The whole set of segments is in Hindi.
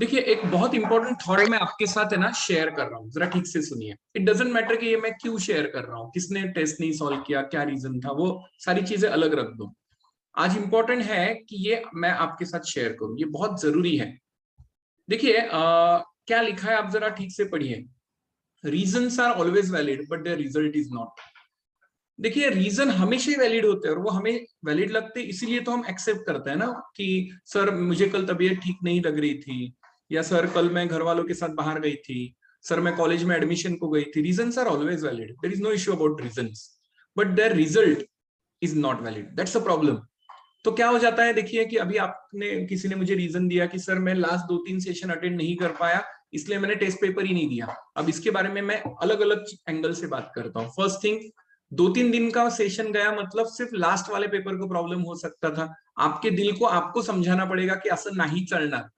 देखिए, एक बहुत इंपॉर्टेंट थॉट मैं आपके साथ है ना शेयर कर रहा हूँ, जरा ठीक से सुनिए। इट डजेंट मैटर कि ये मैं क्यों शेयर कर रहा हूँ, किसने टेस्ट नहीं सॉल्व किया, क्या रीजन था, वो सारी चीजें अलग रख दो। आज इंपॉर्टेंट है कि ये मैं आपके साथ शेयर करूं, ये बहुत जरूरी है। देखिए, क्या लिखा है आप जरा ठीक से पढ़िए। Reasons are always valid but their result is not. देखिए, रीजन हमेशा ही वैलिड होते हैं और वो हमें वैलिड लगते हैं, इसीलिए तो हम एक्सेप्ट करते हैं ना कि सर मुझे कल तबीयत ठीक नहीं लग रही थी, या सर कल मैं घर वालों के साथ बाहर गई थी, सर मैं कॉलेज में एडमिशन को गई थी। Reasons are always valid, there is no issue about reasons, but their result is not valid, that's a problem. तो क्या हो जाता है, देखिए कि अभी आपने किसी ने मुझे रीजन दिया कि सर मैं लास्ट 2-3 सेशन अटेंड नहीं कर पाया, इसलिए मैंने टेस्ट पेपर ही नहीं दिया। अब इसके बारे में मैं अलग अलग एंगल से बात करता हूँ। फर्स्ट थिंग, 2-3 दिन का सेशन गया मतलब सिर्फ लास्ट वाले पेपर को प्रॉब्लम हो सकता था। आपके दिल को आपको समझाना पड़ेगा कि ऐसा नहीं चलना।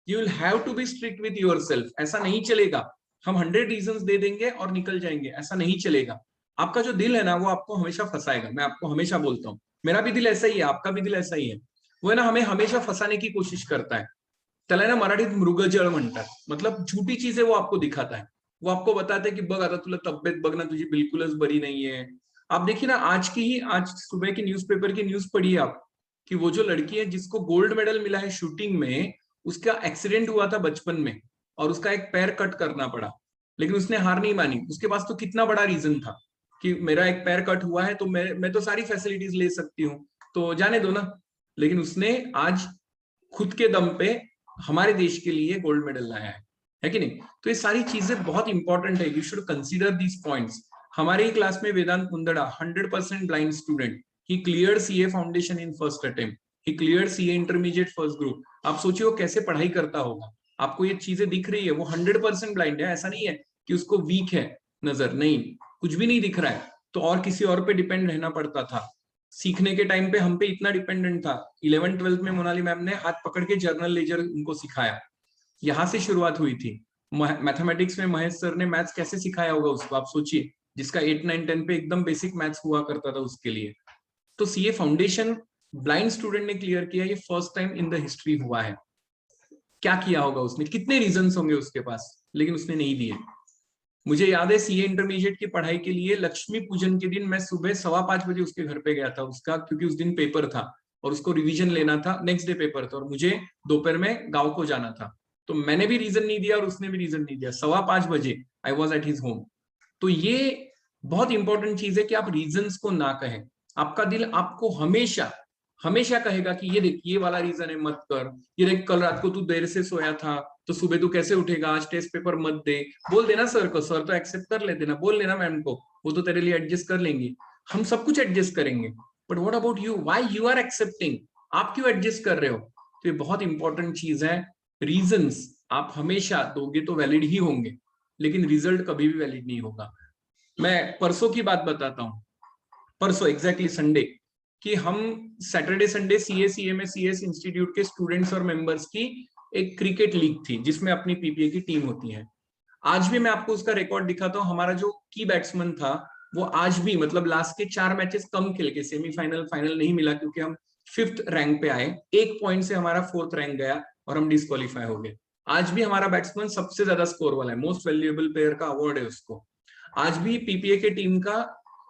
You will have to be strict with yourself. ऐसा नहीं चलेगा हम 100 रीजन दे देंगे और निकल जाएंगे, ऐसा नहीं चलेगा। आपका जो दिल है ना वो आपको हमेशा फंसाएगा। मैं आपको हमेशा बोलता हूँ, मेरा भी दिल ऐसा ही है, आपका भी दिल ऐसा ही है। वो है ना हमें हमेशा फंसाने की कोशिश करता है। त्याला ना मराठीत मृगजळ म्हणतात, मतलब झूठी चीजें वो आपको दिखाता है। वो आपको बताता है कि बघ आता तुला तब्येत बघ ना, तुझी बिल्कुलच बरी नहीं है। आप देखिए ना, आज सुबह की न्यूज़पेपर की न्यूज पढ़िए आप, कि वो जो लड़की है जिसको गोल्ड मेडल मिला है शूटिंग में, उसका एक्सीडेंट हुआ था बचपन में और उसका एक पैर कट करना पड़ा, लेकिन उसने हार नहीं मानी। उसके पास तो कितना बड़ा रीजन था कि मेरा एक पैर कट हुआ है तो मैं तो सारी फैसिलिटीज ले सकती हूँ, तो जाने दो ना। लेकिन उसने आज खुद के दम पे हमारे देश के लिए गोल्ड मेडल लाया है कि नहीं? तो ये सारी चीजें बहुत इंपॉर्टेंट है, you should consider these points. हमारे ही क्लास में वेदांत कुंदड़ा, 100% blind student, he clear CA foundation in first attempt, he clear CA intermediate first group. आप सोचिए वो कैसे पढ़ाई करता होगा। आपको ये चीजें दिख रही है, वो 100% ब्लाइंड है, ऐसा नहीं है कि उसको वीक है नजर, नहीं, कुछ भी नहीं दिख रहा है। तो और किसी और पे डिपेंड रहना पड़ता था। सीखने के टाइम पे हम पे इतना डिपेंडेंट था। 11th-12th में मोनाली मैम ने हाथ पकड़ के जर्नल लेजर उनको सिखाया, यहाँ से शुरुआत हुई थी। मैथमेटिक्स में महेश सर ने मैथ्स कैसे सिखाया होगा उसको, आप सोचिए, जिसका 8, 9, 10 पे एकदम बेसिक मैथ्स हुआ करता था उसके लिए। तो सीए फाउंडेशन ब्लाइंड स्टूडेंट ने क्लियर किया, ये first time in the history हुआ है। क्या किया होगा उसने, कितने रीजंस होंगे उसके पास, लेकिन उसने नहीं दिए। मुझे याद है सीए इंटरमीडिएट की पढ़ाई के लिए लक्ष्मी पूजन के दिन मैं सुबह 5:15 बजे उसके घर पे गया था उसका, क्योंकि उस दिन पेपर था और उसको रिवीजन लेना था, नेक्स्ट डे पेपर था और मुझे दोपहर में गांव को जाना था। तो मैंने भी रीजन नहीं दिया और उसने भी रीजन नहीं दिया। 5:15 बजे I was at his home. तो ये बहुत इंपॉर्टेंट चीज है कि आप रीजंस को ना कहें। आपका दिल आपको हमेशा हमेशा कहेगा कि ये देख, ये वाला रीजन है, मत कर। ये देख, कल रात को तू देर से सोया था तो सुबह तू कैसे उठेगा, आज टेस्ट पेपर मत दे। बोल देना सर को, सर तो एक्सेप्ट कर लेते ना, बोल लेना मैम को, वो तो तेरे लिए एडजस्ट कर लेंगे। हम सब कुछ एडजस्ट करेंगे। But what about you, why you are accepting, आप क्यों एडजस्ट कर रहे हो? तो ये बहुत इंपॉर्टेंट चीज है। रीजंस आप हमेशा दोगे तो वैलिड ही होंगे, लेकिन रिजल्ट कभी भी वैलिड नहीं होगा। मैं परसों की बात बताता हूँ। परसों एग्जैक्टली संडे, कि हम सैटरडे संडे सीए में सीएस इंस्टीट्यूट के स्टूडेंट्स और मेंबर्स की एक क्रिकेट लीग थी जिसमें अपनी पीपीए की टीम होती है। आज भी मैं आपको उसका रिकॉर्ड दिखाता हूँ। हमारा जो की बैट्समैन था वो आज भी, मतलब लास्ट के 4 मैचेस कम खेल के, सेमीफाइनल फाइनल नहीं मिला क्योंकि हम 5th रैंक पे आए, 1 पॉइंट से हमारा 4th रैंक गया और हम डिस्क्वालीफाई हो गए। आज भी हमारा बैट्समैन सबसे ज्यादा स्कोर वाला है, मोस्ट वैल्यूएबल प्लेयर का अवार्ड है उसको। आज भी पीपीए के टीम का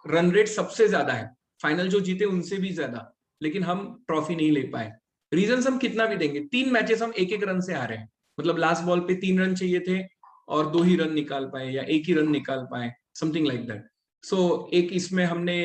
रन रेट सबसे ज्यादा है, फाइनल जो जीते उनसे भी ज्यादा, लेकिन हम ट्रॉफी नहीं ले पाए। रीजन हम कितना भी देंगे, 3 मैचेस हम 1-1 रन से हारे हैं। मतलब लास्ट बॉल पे 3 रन चाहिए थे और 2 ही रन निकाल पाए या 1 ही रन निकाल पाए, समथिंग लाइक दैट। सो एक इसमें हमने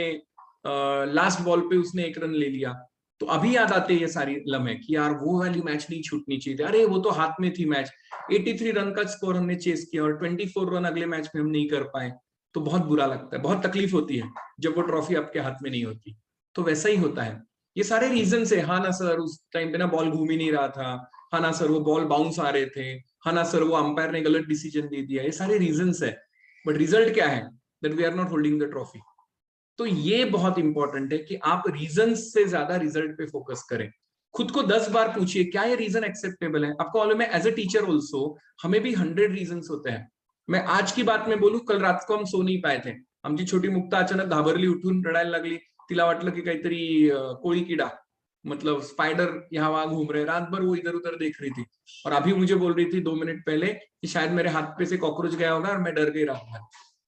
लास्ट बॉल पे उसने 1 रन ले लिया। तो अभी याद आते हैं ये सारी लम्हे कि यार वो वाली मैच नहीं छूटनी चाहिए थी, अरे वो तो हाथ में थी मैच। 83 रन का स्कोर हमने चेस किया और 24 रन अगले मैच में हम नहीं कर पाए। तो बहुत बुरा लगता है, बहुत तकलीफ होती है जब वो ट्रॉफी आपके हाथ में नहीं होती। तो वैसा ही होता है। ये सारे रीजन है। हाँ ना सर, उस टाइम पे ना बॉल घूम ही नहीं रहा था। हाँ ना सर, वो बॉल बाउंस आ रहे थे। हाँ ना सर, वो अंपायर ने गलत डिसीजन दे दिया। ये सारे रीजन है, बट रिजल्ट क्या है, that we are not holding the trophy. तो ये बहुत इंपॉर्टेंट है कि आप रीजन से ज्यादा रिजल्ट पे फोकस करें। खुद को 10 बार पूछिए क्या ये रीजन एक्सेप्टेबल है। आपको मालूम है, एज ए टीचर ऑल्सो हमें भी 100 रीजन होते हैं। मैं आज की बात में बोलूं, कल रात को हम सो नहीं पाए थे। आमची छोटी मुक्ता अचानक घाबरली, उठून रडायला लागली, तिला वाटलं की काहीतरी कोळी किडा, मतलब स्पाइडर यहाँ वहां घूम रहे, रात भर वो इधर उधर देख रही थी, और अभी मुझे बोल रही थी 2 मिनट पहले कि शायद मेरे हाथ पे से कॉकरोच गया होगा और मैं डर गई रात भर।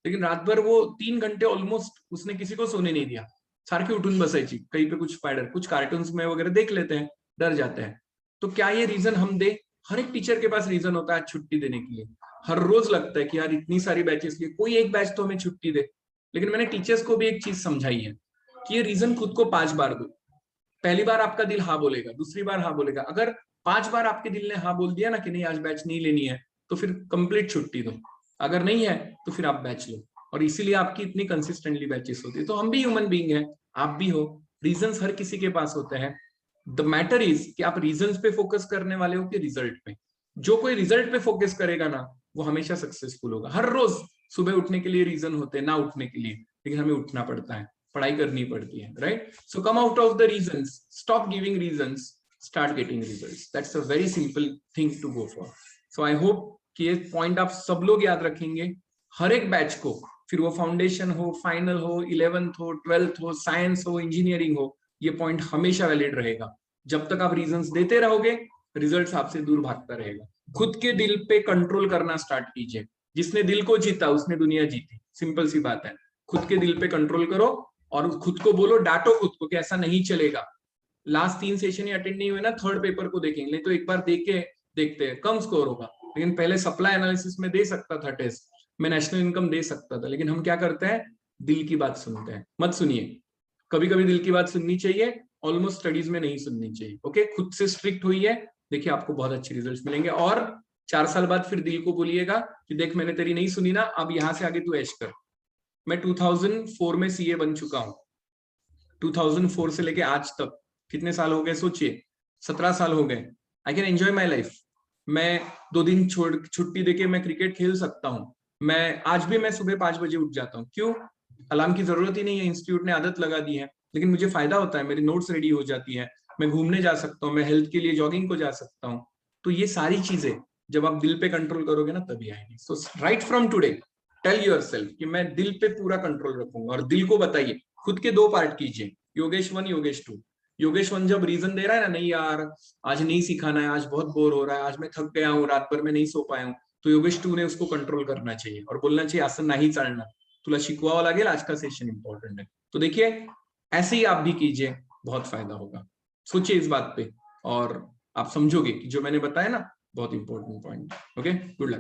लेकिन रात भर वो 3 घंटे ऑलमोस्ट उसने किसी को सोने नहीं दिया, सारखी उठून बसायची, कहीं पे कुछ स्पाइडर, कुछ कार्टून्स में वगैरह देख लेते हैं, डर जाते हैं। तो क्या ये रीजन हम दे? हर एक टीचर के पास रीजन होता है छुट्टी देने के लिए। हर रोज लगता है कि यार इतनी सारी बैचेस की कोई एक बैच तो हमें छुट्टी दे। लेकिन मैंने टीचर्स को भी एक चीज समझाई है कि ये रीजन खुद को 5 बार दो। पहली बार आपका दिल हाँ बोलेगा, दूसरी बार हाँ बोलेगा, अगर 5 बार आपके दिल ने हाँ बोल दिया ना कि नहीं आज बैच नहीं लेनी है, तो फिर कंप्लीट छुट्टी दो। अगर नहीं है तो फिर आप बैच लो। और इसीलिए आपकी इतनी कंसिस्टेंटली बैचेस होती है। तो हम भी ह्यूमन बीइंग हैं, आप भी हो, रीजंस हर किसी के पास होते हैं। द मैटर इज कि आप रीजंस पे फोकस करने वाले हो कि रिजल्ट पे। जो कोई रिजल्ट पे फोकस करेगा ना, वो हमेशा सक्सेसफुल होगा। हर रोज सुबह उठने के लिए रीजन होते हैं, ना उठने के लिए, लेकिन हमें उठना पड़ता है, पढ़ाई करनी पड़ती है, right? So come out of the reasons, stop giving reasons, start getting results. That's a very simple thing to go for. So I hope कि ये पॉइंट आप सब लोग याद रखेंगे। हर एक बैच को, फिर वो फाउंडेशन हो, फाइनल हो, 11th हो, 12th हो, साइंस हो, इंजीनियरिंग हो, ये पॉइंट हमेशा वैलिड रहेगा। जब तक आप रीजंस देते रहोगे, रिजल्ट्स आपसे दूर भागता रहेगा। खुद के दिल पे कंट्रोल करना स्टार्ट कीजिए। जिसने दिल को जीता उसने दुनिया जीती, सिंपल सी बात है। खुद के दिल पे कंट्रोल करो और खुद को बोलो, डांटो खुद को कि ऐसा नहीं चलेगा। लास्ट 3 सेशन ही अटेंड नहीं हुए ना, थर्ड पेपर को देखेंगे, नहीं तो एक बार देख के देखते हैं, कम स्कोर होगा। लेकिन पहले सप्लाई एनालिसिस में दे सकता था टेस्ट, मैं नेशनल इनकम दे सकता था। लेकिन हम क्या करते हैं, दिल की बात सुनते हैं। मत सुनिए, कभी कभी दिल की बात सुननी चाहिए, ऑलमोस्ट स्टडीज में नहीं सुननी चाहिए। ओके, खुद से स्ट्रिक्ट हुई है, देखिए आपको बहुत अच्छे रिजल्ट्स मिलेंगे। और 4 साल बाद फिर दिल को बोलिएगा कि देख मैंने तेरी नहीं सुनी ना, अब यहाँ से आगे तू ऐश कर। मैं 2004 में सीए बन चुका हूँ। 2004 से लेके आज तक कितने साल हो गए सोचिए, 17 साल हो गए। I can enjoy my life. मैं 2 दिन छोड़ छुट्टी देके मैं क्रिकेट खेल सकता हूँ। मैं आज भी मैं सुबह 5 बजे उठ जाता हूँ। क्यों? अलार्म की जरूरत ही नहीं है, इंस्टीट्यूट ने आदत लगा दी है। लेकिन मुझे फायदा होता है, मेरी नोट्स रेडी हो जाती है, मैं घूमने जा सकता हूँ, मैं हेल्थ के लिए जॉगिंग को जा सकता हूँ। तो ये सारी चीजें जब आप दिल पे कंट्रोल करोगे ना, तभी आएगी। So right from today tell yourself कि मैं दिल पे पूरा कंट्रोल रखूंगा। और दिल को बताइए, खुद के 2 पार्ट कीजिए, योगेश 1, योगेश 2। योगेश 1 जब रीजन दे रहा है ना, नहीं यार आज नहीं सिखाना है, आज बहुत बोर हो रहा है, आज मैं थक गया हूँ, रात भर में नहीं सो पाया हूँ, तो योगेश 2 ने उसको कंट्रोल करना चाहिए और बोलना चाहिए असं नाही चालणार, तुला शिकवावं लागेल, आज का सेशन इंपॉर्टेंट है। तो देखिए, ऐसे ही आप भी कीजिए, बहुत फायदा होगा। सोचिए इस बात पे और आप समझोगे कि जो मैंने बताया ना, बहुत important point. Okay, good luck.